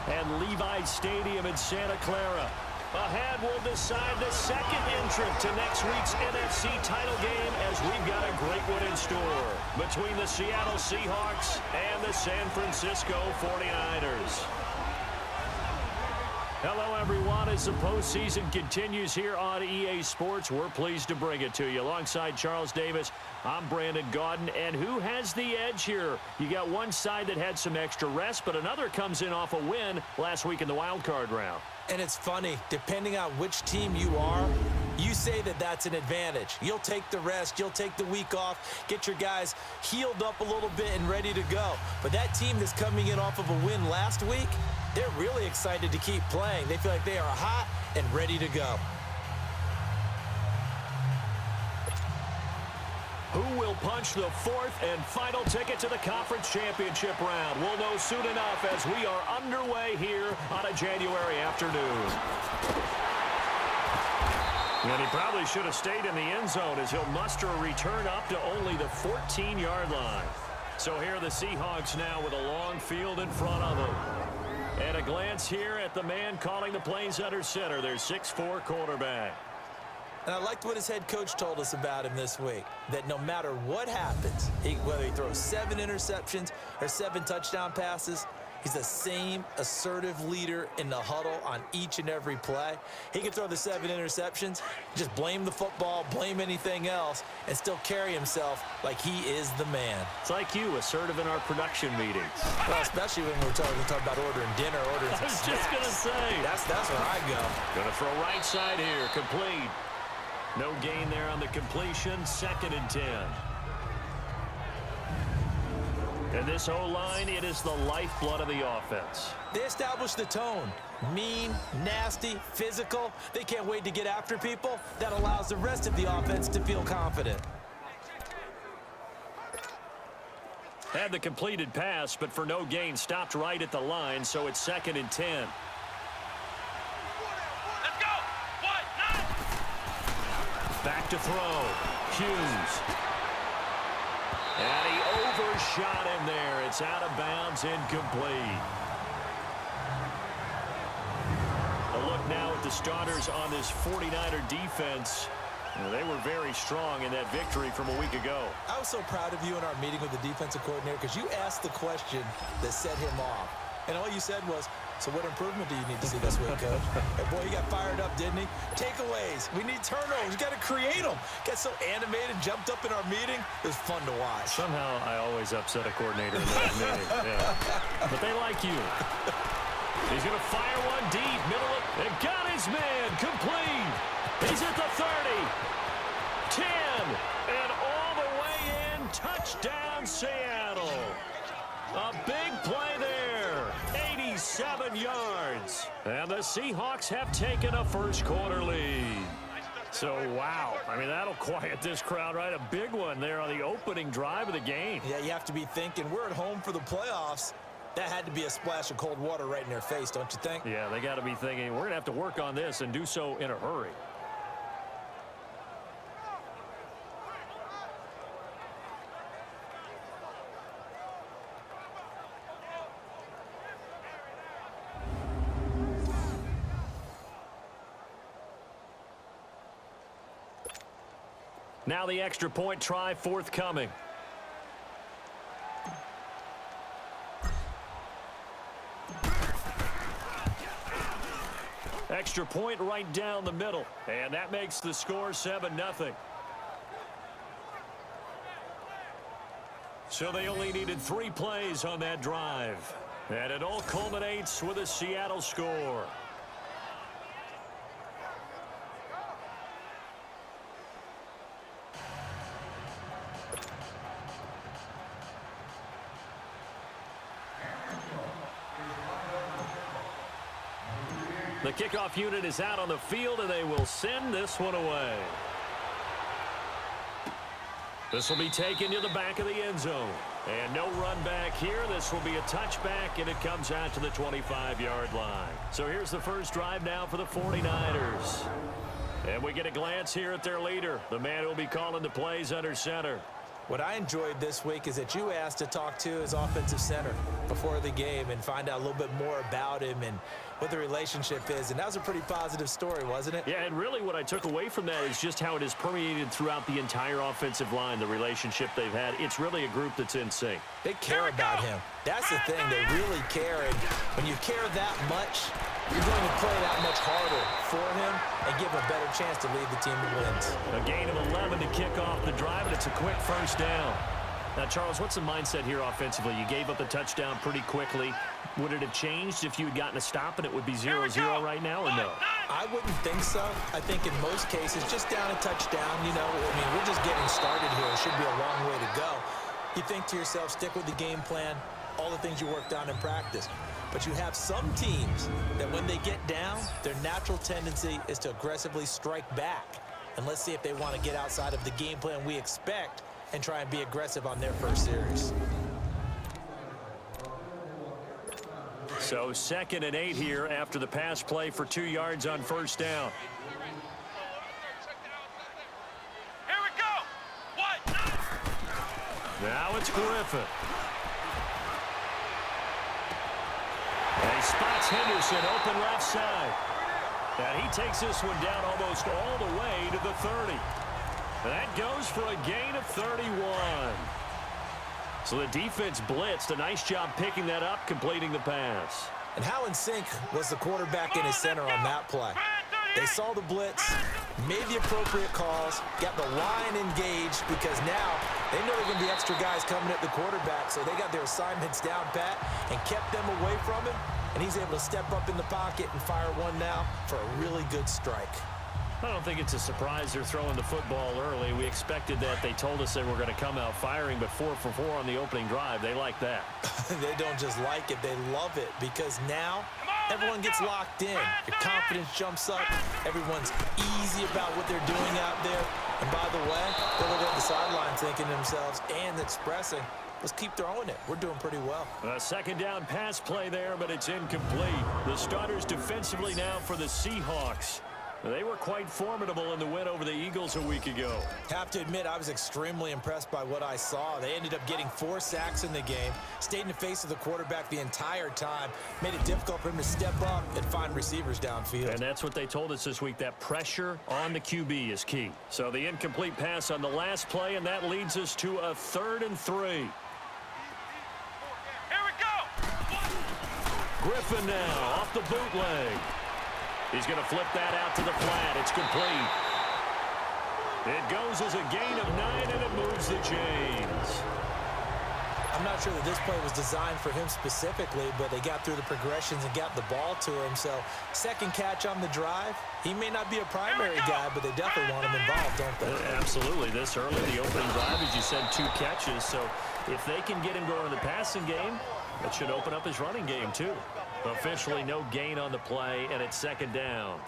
and Levi Stadium in Santa Clara. Ahead, we'll decide the second entrant to next week's NFC title game as we've got a great one in store between the Seattle Seahawks and the San Francisco 49ers. Hello, everyone. As the postseason continues here on EA Sports, we're pleased to bring it to you. Alongside Charles Davis, I'm Brandon Gaudin. And who has the edge here? You got one side that had some extra rest, but another comes in off a win last week in the wild card round. And it's funny, depending on which team you are, you say that that's an advantage. You'll take the rest, you'll take the week off, get your guys healed up a little bit and ready to go. But that team that's coming in off of a win last week, they're really excited to keep playing. They feel like they are hot and ready to go. Who will punch the fourth and final ticket to the conference championship round? We'll know soon enough as we are underway here on a January afternoon. And he probably should have stayed in the end zone as he'll muster a return up to only the 14-yard line. So here are the Seahawks now with a long field in front of them. And a glance here at the man calling the plays under center, their 6'4" quarterback. And I liked what his head coach told us about him this week, that no matter what happens, whether he throws 7 interceptions or 7 touchdown passes, he's the same assertive leader in the huddle on each and every play. He can throw the 7 interceptions, just blame the football, blame anything else, and still carry himself like he is the man. It's like you, assertive in our production meetings. Well, especially when we're talking about ordering dinner, ordering some snacks. I was just going to say. That's where I go. Going to throw right side here, complete. No gain there on the completion, 2nd and 10. And this O-line, it is the lifeblood of the offense. They establish the tone. Mean, nasty, physical. They can't wait to get after people. That allows the rest of the offense to feel confident. Had the completed pass, but for no gain, stopped right at the line, so it's 2nd and 10. Back to throw. Hughes. And he overshot him there. It's out of bounds, incomplete. A look now at the starters on this 49er defense. They were very strong in that victory from a week ago. I was so proud of you in our meeting with the defensive coordinator because you asked the question that set him off. And all you said was, so what improvement do you need to see this week, Coach? And boy, he got fired up, didn't he? Takeaways. We need turnovers. We got to create them. Got so animated, jumped up in our meeting. It was fun to watch. Somehow I always upset a coordinator in that meeting. Yeah. But they like you. He's going to fire one deep. Middle of, and got his man. Complete. He's at the 30. 10. And all the way in. Touchdown, Seattle. A big play there. 87 yards. And the Seahawks have taken a first quarter lead. So, wow. I mean, that'll quiet this crowd, right? A big one there on the opening drive of the game. Yeah, you have to be thinking, we're at home for the playoffs. That had to be a splash of cold water right in their face, don't you think? Yeah, they got to be thinking, we're going to have to work on this and do so in a hurry. Now the extra point try forthcoming. Extra point right down the middle. And that makes the score 7-0. So they only needed 3 plays on that drive. And it all culminates with a Seattle score. The kickoff unit is out on the field, and they will send this one away. This will be taken to the back of the end zone. And no run back here. This will be a touchback, and it comes out to the 25-yard line. So here's the first drive now for the 49ers. And we get a glance here at their leader, the man who will be calling the plays under center. What I enjoyed this week is that you asked to talk to his offensive center before the game and find out a little bit more about him and what the relationship is. And that was a pretty positive story, wasn't it? Yeah, and really what I took away from that is just how it has permeated throughout the entire offensive line, the relationship they've had. It's really a group that's in sync. They care about him. That's the thing. They really care. And when you care that much, you're going to play that much harder for him and give him a better chance to lead the team to wins. A gain of 11 to kick off the drive, and it's a quick first down. Now, Charles, what's the mindset here offensively? You gave up a touchdown pretty quickly. Would it have changed if you had gotten a stop and it would be 0-0 right now, or no? I wouldn't think so. I think in most cases, just down a touchdown, you know, I mean, we're just getting started here. It should be a long way to go. You think to yourself, stick with the game plan, all the things you worked on in practice. But you have some teams that when they get down, their natural tendency is to aggressively strike back. And let's see if they want to get outside of the game plan we expect and try and be aggressive on their first series. So 2nd and 8 here after the pass play for 2 yards on first down. Here we go. What? Now it's Griffin. And he spots Henderson open left side. And he takes this one down almost all the way to the 30. And that goes for a gain of 31. So the defense blitzed. A nice job picking that up, completing the pass. And how in sync was the quarterback and his center on that play? They saw the blitz, made the appropriate calls, got the line engaged because now they know there are going to be extra guys coming at the quarterback, so they got their assignments down pat and kept them away from him, and he's able to step up in the pocket and fire one now for a really good strike. I don't think it's a surprise they're throwing the football early. We expected that. They told us they were going to come out firing, but 4 for 4 on the opening drive. They like that. They don't just like it, they love it, because now everyone gets locked in. Your confidence jumps up. Everyone's easy about what they're doing out there. And by the way, they're looking at the sideline thinking to themselves and expressing, let's keep throwing it. We're doing pretty well. A 2nd down pass play there, but it's incomplete. The starters defensively now for the Seahawks. They were quite formidable in the win over the Eagles a week ago. Have to admit, I was extremely impressed by what I saw. They ended up getting 4 sacks in the game, stayed in the face of the quarterback the entire time, made it difficult for him to step up and find receivers downfield. And that's what they told us this week, that pressure on the QB is key. So the incomplete pass on the last play, and that leads us to a 3rd and 3. Here we go. Griffin now off the bootleg. He's going to flip that out to the flat. It's complete. It goes as a gain of 9, and it moves the chains. I'm not sure that this play was designed for him specifically, but they got through the progressions and got the ball to him. So 2nd catch on the drive. He may not be a primary guy, but they definitely want him involved, don't they? Absolutely. This early, the opening drive, as you said, 2 catches. So if they can get him going in the passing game, that should open up his running game too. Officially no gain on the play, and it's 2nd down.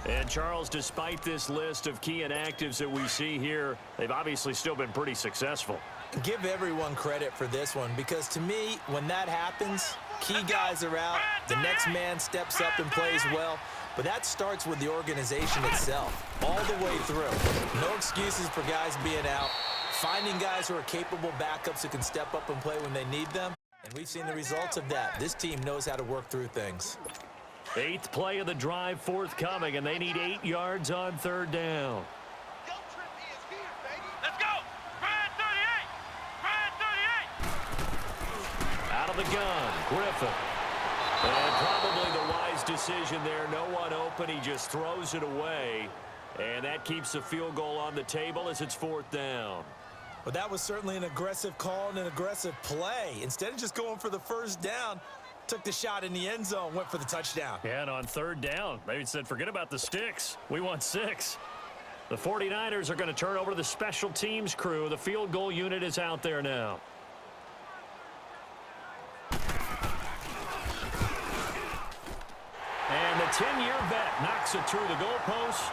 And Charles, despite this list of key inactives that we see here, they've obviously still been pretty successful. Give everyone credit for this one, because to me, when that happens, key guys are out, the next man steps up and plays well, but that starts with the organization itself, all the way through. No excuses for guys being out, finding guys who are capable backups who can step up and play when they need them. And we've seen the results of that. This team knows how to work through things. 8th play of the drive forthcoming, and they need 8 yards on 3rd down. Let's go. Red 38. Red 38. Out of the gun, Griffin. And probably the wise decision there. No one open. He just throws it away. And that keeps the field goal on the table as it's 4th down. Well, that was certainly an aggressive call and an aggressive play. Instead of just going for the first down, took the shot in the end zone, went for the touchdown. Yeah, and on 3rd down, they said, forget about the sticks. We want 6. The 49ers are going to turn over to the special teams crew. The field goal unit is out there now. And the 10-year vet knocks it through the goalpost.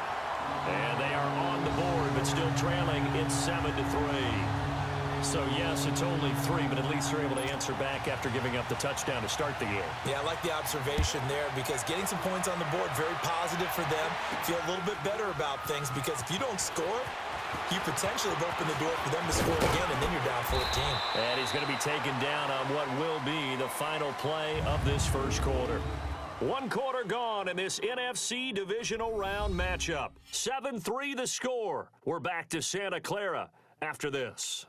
And they are on the board, but still trailing. It's 7-3. So, yes, it's only 3, but at least they're able to answer back after giving up the touchdown to start the game. Yeah, I like the observation there, because getting some points on the board, very positive for them. Feel a little bit better about things, because if you don't score, You potentially have opened the door for them to score again, and then you're down 14. And he's going to be taken down on what will be the final play of this first quarter. 1 quarter gone in this NFC divisional round matchup. 7-3 the score. We're back to Santa Clara after this.